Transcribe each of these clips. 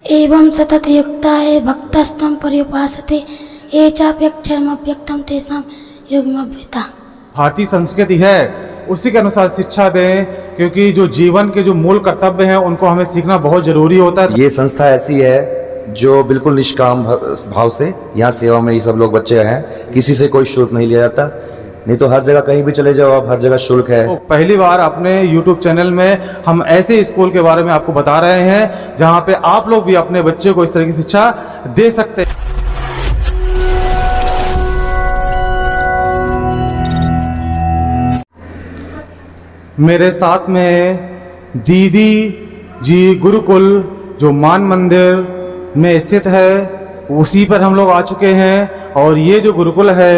एवं सततयुक्ताये भक्तस्तं पर्युपासते ये चाप्यक्षरमव्यक्तं तेषां योगमभ्यता। भारतीय संस्कृति है उसी के अनुसार शिक्षा दें, क्योंकि जो जीवन के जो मूल कर्तव्य हैं उनको हमें सीखना बहुत जरूरी होता है। ये संस्था ऐसी है जो बिल्कुल निष्काम भाव से यहाँ सेवा में ये सब लोग बच्चे हैं, किसी से कोई शुल्क नहीं लिया जाता। नहीं तो हर जगह कहीं भी चले जाओ आप, हर जगह शुल्क है। तो पहली बार अपने YouTube चैनल में हम ऐसे स्कूल के बारे में आपको बता रहे हैं जहाँ पे आप लोग भी अपने बच्चे को इस तरह की शिक्षा दे सकते हैं। मेरे साथ में दीदी जी गुरुकुल जो मान मंदिर में स्थित है उसी पर हम लोग आ चुके हैं। और ये जो गुरुकुल है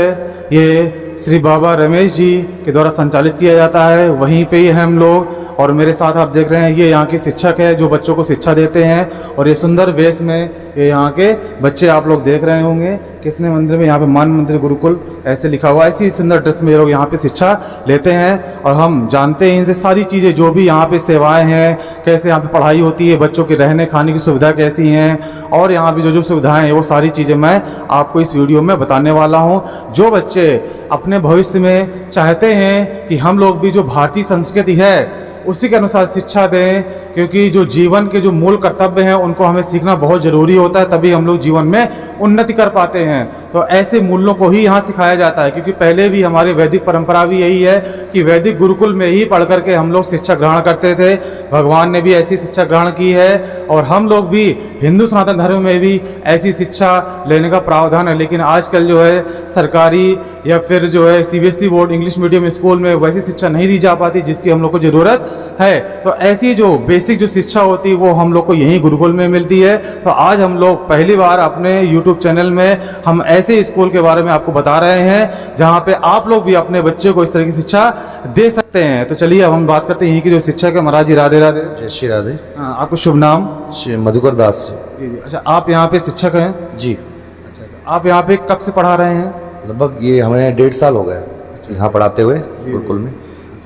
ये श्री बाबा रमेश जी के द्वारा संचालित किया जाता है, वहीं पे ही हैं हम लोग। और मेरे साथ आप देख रहे हैं ये यहाँ के शिक्षक है जो बच्चों को शिक्षा देते हैं। और ये सुंदर वेश में ये यहाँ के बच्चे आप लोग देख रहे होंगे कितने मंदिर में यहाँ पे मान मंदिर गुरुकुल ऐसे लिखा हुआ है। ऐसी सुंदर ड्रेस में ये लोग यहाँ पे शिक्षा लेते हैं। और हम जानते हैं इनसे सारी चीज़ें जो भी यहाँ पे सेवाएं हैं, कैसे यहाँ पे पढ़ाई होती है, बच्चों के रहने खाने की सुविधा कैसी हैं, और यहाँ पे जो जो सुविधाएं हैं वो सारी चीज़ें मैं आपको इस वीडियो में बताने वाला हूँ। जो बच्चे अपने भविष्य में चाहते हैं कि हम लोग भी जो भारतीय संस्कृति है उसी के अनुसार शिक्षा दें, क्योंकि जो जीवन के जो मूल कर्तव्य हैं उनको हमें सीखना बहुत ज़रूरी होता है, तभी हम लोग जीवन में उन्नति कर पाते हैं। तो ऐसे मूल्यों को ही यहाँ सिखाया जाता है, क्योंकि पहले भी हमारी वैदिक परंपरा भी यही है कि वैदिक गुरुकुल में ही पढ़ करके हम लोग शिक्षा ग्रहण करते थे। भगवान ने भी ऐसी शिक्षा ग्रहण की है और हम लोग भी हिंदू सनातन धर्म में भी ऐसी शिक्षा लेने का प्रावधान है। लेकिन आजकल जो है सरकारी या फिर जो है CBSE board English medium school में वैसी शिक्षा नहीं दी जा पाती जिसकी हम लोग को ज़रूरत है। तो ऐसी जो बेसिक जो शिक्षा होती है वो हम लोग को यहीं गुरुकुल में मिलती है। तो आज हम लोग पहली बार अपने YouTube चैनल में हम ऐसे स्कूल के बारे में आपको बता रहे हैं जहाँ पे आप लोग भी अपने बच्चे को इस तरह की शिक्षा दे सकते हैं। तो चलिए अब हम बात करते हैं यहीं की जो शिक्षक है। महाराज जी राधे राधे। जय श्री राधे। आपको शुभ नाम? श्री मधुकर दास जी। अच्छा, आप यहाँ पे शिक्षक हैं जी। अच्छा, आप यहाँ पे कब से पढ़ा रहे हैं? लगभग ये हमें 1.5 साल हो गए यहाँ पढ़ाते हुए गुरुकुल में।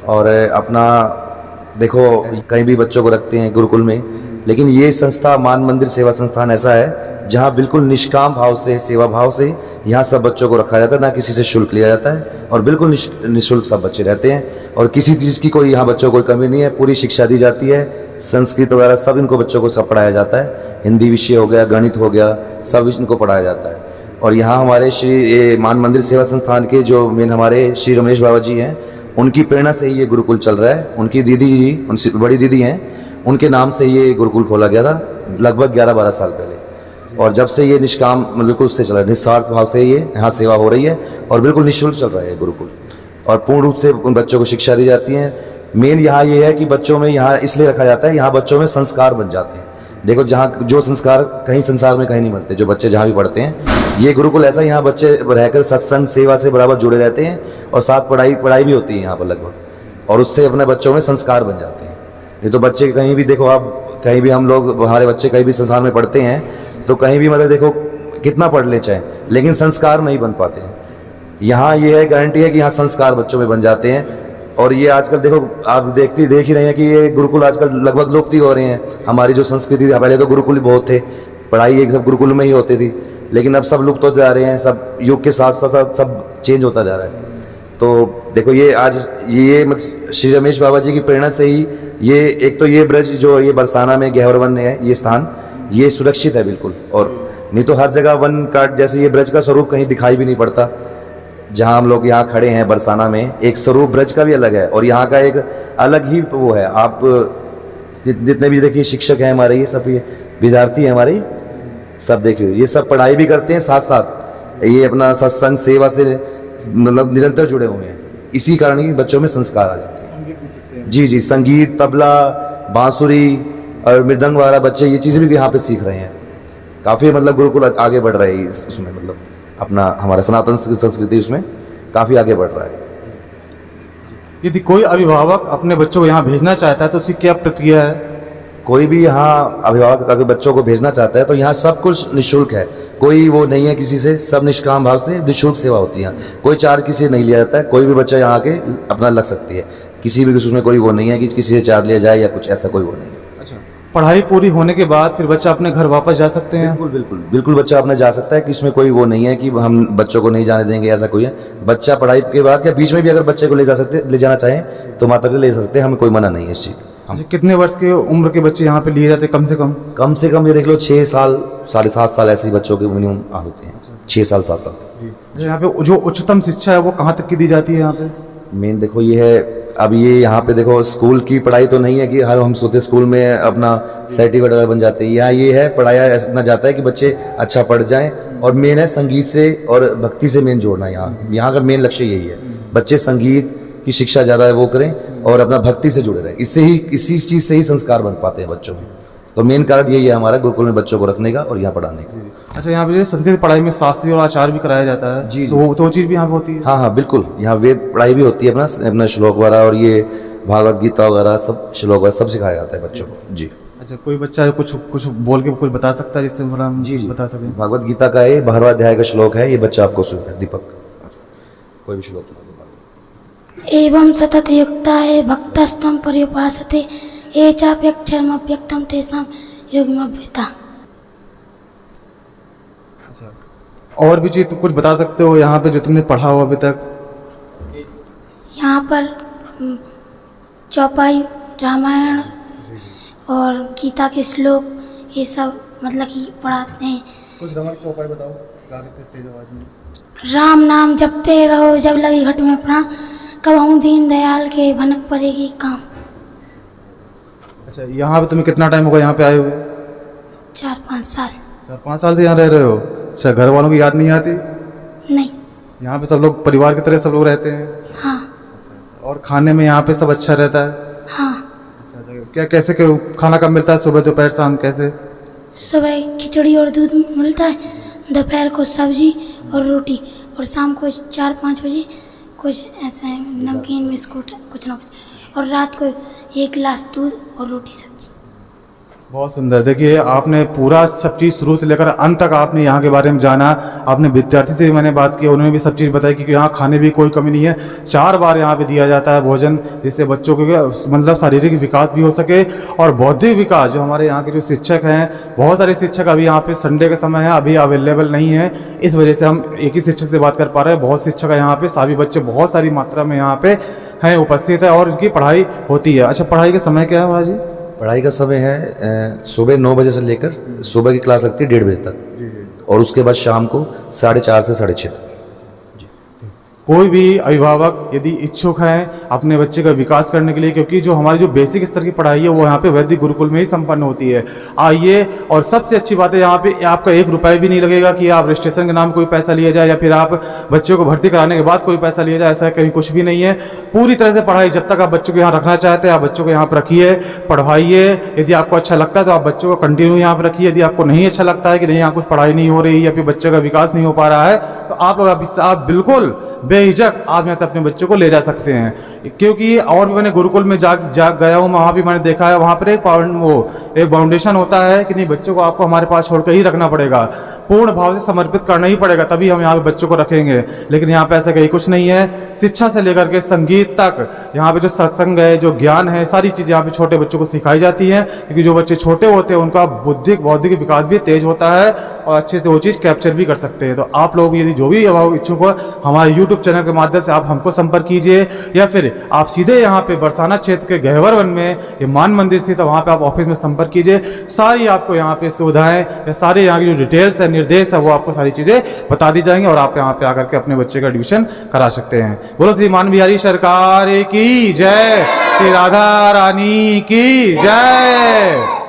और अपना देखो कहीं भी बच्चों को रखते हैं गुरुकुल में, लेकिन ये संस्था मान मंदिर सेवा संस्थान ऐसा है जहाँ बिल्कुल निष्काम भाव से, सेवा भाव से यहाँ सब बच्चों को रखा जाता है, ना किसी से शुल्क लिया जाता है और बिल्कुल निःशुल्क सब बच्चे रहते हैं। और किसी चीज़ की कोई यहाँ बच्चों को कोई कमी नहीं है, पूरी शिक्षा दी जाती है। संस्कृत वगैरह सब इनको बच्चों को सब पढ़ाया जाता है, हिंदी विषय हो गया, गणित हो गया, सब इनको पढ़ाया जाता है। और यहाँ हमारे श्री मान मंदिर सेवा संस्थान के जो मेन हमारे श्री रमेश बाबा जी हैं, उनकी प्रेरणा से ही ये गुरुकुल चल रहा है। उनकी दीदी जी, उनसे बड़ी दीदी हैं, उनके नाम से ये गुरुकुल खोला गया था लगभग 11-12 साल पहले। और जब से ये निष्काम बिल्कुल उससे चल रहा है, निस्वार्थ भाव से ये यहाँ सेवा हो रही है और बिल्कुल निःशुल्क चल रहा है गुरुकुल। और पूर्ण रूप से उन बच्चों को शिक्षा दी जाती है। मेन यहाँ ये है कि बच्चों में यहाँ इसलिए रखा जाता है, यहाँ बच्चों में संस्कार बन जाते हैं। देखो जहाँ जो संस्कार कहीं संसार में कहीं नहीं मिलते, जो बच्चे जहाँ भी पढ़ते हैं, ये गुरुकुल ऐसा यहाँ बच्चे रहकर सत्संग सेवा से बराबर जुड़े रहते हैं और साथ पढ़ाई भी होती है यहाँ पर लगभग, और उससे अपने बच्चों में संस्कार बन जाते हैं। ये तो बच्चे कहीं भी देखो आप, कहीं भी हम लोग हमारे बच्चे कहीं भी संसार में पढ़ते हैं तो कहीं भी मतलब देखो कितना पढ़ ले चाहे, लेकिन संस्कार नहीं बन पाते हैं। यहाँ ये है गारंटी है कि यहाँ संस्कार बच्चों में बन जाते हैं। और ये आजकल देखो आप देख ही रहे हैं कि ये गुरुकुल आजकल लगभग लुप्त ही हो रहे हैं। हमारी जो संस्कृति थी, पहले तो गुरुकुल बहुत थे, पढ़ाई एक सब गुरुकुल में ही होती थी, लेकिन अब सब लुप्त होते जा रहे हैं, सब युग के साथ साथ सब चेंज होता जा रहा है। तो देखो ये आज ये श्री रमेश बाबा जी की प्रेरणा से ही ये एक तो ये ब्रज जो ये बरसाना में गहवर है, ये स्थान ये सुरक्षित है बिल्कुल। और नहीं तो हर जगह वन काट जैसे ये ब्रज का स्वरूप कहीं दिखाई भी नहीं पड़ता। जहाँ हम लोग यहाँ खड़े हैं बरसाना में, एक स्वरूप ब्रज का भी अलग है और यहाँ का एक अलग ही वो है। आप जितने भी देखिए शिक्षक हैं हमारे, ये सब ये विद्यार्थी हैं हमारे, सब देखिए ये सब पढ़ाई भी करते हैं, साथ साथ ये अपना सत्संग सेवा से मतलब निरंतर जुड़े हुए हैं। इसी कारण ही बच्चों में संस्कार आ जाते हैं। जी जी, संगीत, तबला, बांसुरी और मृदंग वगैरह बच्चे ये चीज़ें भी यहाँ पे सीख रहे हैं। काफ़ी मतलब गुरुकुल आगे बढ़ रहे हैं उसमें, मतलब अपना हमारा सनातन संस्कृति उसमें काफ़ी आगे बढ़ रहा है। यदि कोई अभिभावक अपने बच्चों को यहाँ भेजना चाहता है तो उसकी क्या प्रक्रिया है? कोई भी यहाँ अभिभावक अगर बच्चों को भेजना चाहता है तो यहाँ सब कुछ निःशुल्क है, कोई वो नहीं है किसी से, सब निष्काम भाव से निःशुल्क सेवा होती है। कोई चार्ज किसी से नहीं लिया जाता है, कोई भी बच्चा यहाँ के अपना लग सकती है, किसी भी उसमें कोई वो नहीं है कि किसी से चार्ज लिया जाए या कुछ ऐसा कोई वो नहीं है। अच्छा, पढ़ाई पूरी होने के बाद फिर बच्चा अपने घर वापस जा सकते हैं? बिल्कुल बिल्कुल बिल्कुल बच्चा अपने जा सकता है कि इसमें कोई वो नहीं है कि हम बच्चों को नहीं जाने देंगे, ऐसा कोई है। बच्चा पढ़ाई के बाद या बीच में भी अगर बच्चे को ले जाना चाहें तो माता पिता ले जा सकते हैं, हमें कोई मना नहीं है इस चीज़ का। अच्छा, कितने वर्ष के उम्र के बच्चे यहाँ पे लिए जाते हैं कम से कम? कम से कम ये देख लो 6 साल 7.5 साल ऐसे ही बच्चों के मिनिमम होते हैं, 6 साल 7 साल। यहाँ पे जो उच्चतम शिक्षा है वो कहाँ तक की दी जाती है यहाँ पे? मेन देखो ये है, अब ये यहाँ पे देखो स्कूल की पढ़ाई तो नहीं है कि हर हम सोते स्कूल में अपना सर्टिफिकेट वगैरह बन जाते हैं। यहाँ ये है पढ़ाया इतना जाता है कि बच्चे अच्छा पढ़ जाएं, और मेन है संगीत से और भक्ति से मेन जोड़ना। यहाँ का मेन लक्ष्य यही है, बच्चे संगीत की शिक्षा ज़्यादा वो करें और अपना भक्ति से जुड़े रहें। इससे ही इसी चीज़ से ही संस्कार बन पाते हैं बच्चों में। तो मेन कारण यही है हमारा गुरुकुल में बच्चों को रखने का और यहाँ पढ़ाने का। अच्छा, यहाँ पे संस्कृत पढ़ाई में शास्त्रीय और आचार भी कराया जाता है? जी, तो वो चीज़ भी यहाँ पे होती है? हाँ हाँ बिल्कुल, यहाँ वेद पढ़ाई भी होती है, अपना श्लोक वगैरह और ये भागवत गीता वगैरह सब श्लोक वगैरह सब सिखाया जाता है बच्चों को। जी। अच्छा, कोई बच्चा कुछ बोल के कुछ बता सकता है जिससे हम बता सकें? भागवत गीता का ये 12वां अध्याय का श्लोक है, ये बच्चा आपको सुना दीपक कोई भी श्लोक सुना। एवं सतत युक्ताये भक्तस्त्वं पर्युपासते ये चाप्यक्षरमव्यक्तं तेषां योगमभ्यता। और भी चीज़ तो कुछ बता सकते हो यहाँ पे जो तुमने पढ़ा हो अभी तक? यहाँ पर चौपाई, रामायण और गीता के श्लोक ये सब मतलब कि पढ़ाते हैं। कुछ रामायण चौपाई बताओ तेज आवाज में। राम नाम जपते रहो जब लगी घट में प्राण, कब हूँ दीन दयाल के भनक पड़ेगी काम। अच्छा, यहाँ पे तुम्हें कितना टाइम होगा यहाँ पे आए हुए? 4-5 साल। 4-5 साल से यहाँ रह रहे हो? अच्छा, घर वालों की याद नहीं आती? नहीं। यहाँ पे सब लोग परिवार की तरह सब लोग रहते हैं? हाँ। और खाने में यहाँ पे सब अच्छा रहता है? हाँ। अच्छा, क्या कैसे खाना कब मिलता है? सुबह दोपहर शाम कैसे? सुबह खिचड़ी और दूध मिलता है, दोपहर को सब्जी और रोटी, और शाम को 4-5 बजे कुछ ऐसा नमकीन बिस्कुट कुछ ना कुछ, और रात को 1 गिलास दूध और रोटी सब्जी। बहुत सुंदर। देखिए, आपने पूरा सब चीज़ शुरू से लेकर अंत तक आपने यहाँ के बारे में जाना। आपने विद्यार्थी से भी मैंने बात की, उन्होंने भी सब चीज़ बताई कि यहाँ खाने भी कोई कमी नहीं है। 4 बार यहाँ पे दिया जाता है भोजन, जिससे बच्चों के मतलब शारीरिक विकास भी हो सके और बौद्धिक विकास। जो हमारे यहाँ के जो शिक्षक हैं, बहुत सारे शिक्षक अभी यहाँ पे संडे का समय है अभी अवेलेबल नहीं है, इस वजह से हम एक ही शिक्षक से बात कर पा रहे हैं। बहुत शिक्षक है यहाँ पे, सभी बच्चे बहुत सारी मात्रा में यहाँ पे हैं, उपस्थित है और इनकी पढ़ाई होती है। अच्छा, पढ़ाई का समय क्या है महाराज जी? पढ़ाई का समय है सुबह 9 बजे से लेकर सुबह की क्लास लगती है 1:30 बजे तक, और उसके बाद शाम को 4:30 से 6:30 तक। कोई भी अभिभावक यदि इच्छुक हैं अपने बच्चे का विकास करने के लिए, क्योंकि जो हमारी जो बेसिक स्तर की पढ़ाई है वो यहाँ पे वैदिक गुरुकुल में ही संपन्न होती है। आइए, और सबसे अच्छी बात है यहाँ पे आपका 1 रुपया भी नहीं लगेगा कि आप रजिस्ट्रेशन के नाम कोई पैसा लिया जाए या फिर आप बच्चों को भर्ती कराने के बाद कोई पैसा लिया जाए, ऐसा कहीं कुछ भी नहीं है। पूरी तरह से पढ़ाई, जब तक आप बच्चों को यहाँ रखना चाहते हैं आप बच्चों को यहाँ पर रखिए, पढ़वाइए। यदि आपको अच्छा लगता है तो आप बच्चों को कंटिन्यू यहाँ पर रखिए। यदि आपको नहीं अच्छा लगता है कि नहीं यहाँ कुछ पढ़ाई नहीं हो रही या फिर बच्चे का विकास नहीं हो पा रहा है, तो आप लोग आप बिल्कुल बेहिचक आप यहाँ से अपने बच्चों को ले जा सकते हैं। क्योंकि और भी मैंने गुरुकुल में जा गया हूँ, वहाँ भी मैंने देखा है, वहाँ पर एक फाउंडेशन होता है कि नहीं बच्चों को आपको हमारे पास छोड़कर ही रखना पड़ेगा, पूर्ण भाव से समर्पित करना ही पड़ेगा, तभी हम यहाँ पे बच्चों को रखेंगे। लेकिन यहाँ पे ऐसा कहीं कुछ नहीं है। शिक्षा से लेकर के संगीत तक यहाँ पे जो सत्संग है, जो ज्ञान है, सारी चीज़ें यहाँ पे छोटे बच्चों को सिखाई जाती हैं। क्योंकि जो बच्चे छोटे होते हैं उनका बौद्धिक विकास भी तेज होता है और अच्छे से वो चीज़ कैप्चर भी कर सकते हैं। तो आप लोग यदि जो भी इच्छुक हो, हमारे यूट्यूब चैनल के माध्यम से आप हमको संपर्क कीजिए, या फिर आप सीधे यहाँ पे बरसाना क्षेत्र के गहवर वन में ये मान मंदिर स्थित है, वहाँ पे आप ऑफिस में संपर्क कीजिए। सारी आपको यहाँ पे सुविधाएं या सारे यहाँ की जो डिटेल्स है, निर्देश है, वो आपको सारी चीजें बता दी जाएंगी और आप यहाँ पे आकर के अपने बच्चे का एडमिशन करा सकते हैं। बोलो श्री मान बिहारी सरकार की जय, श्री राधा रानी की जय।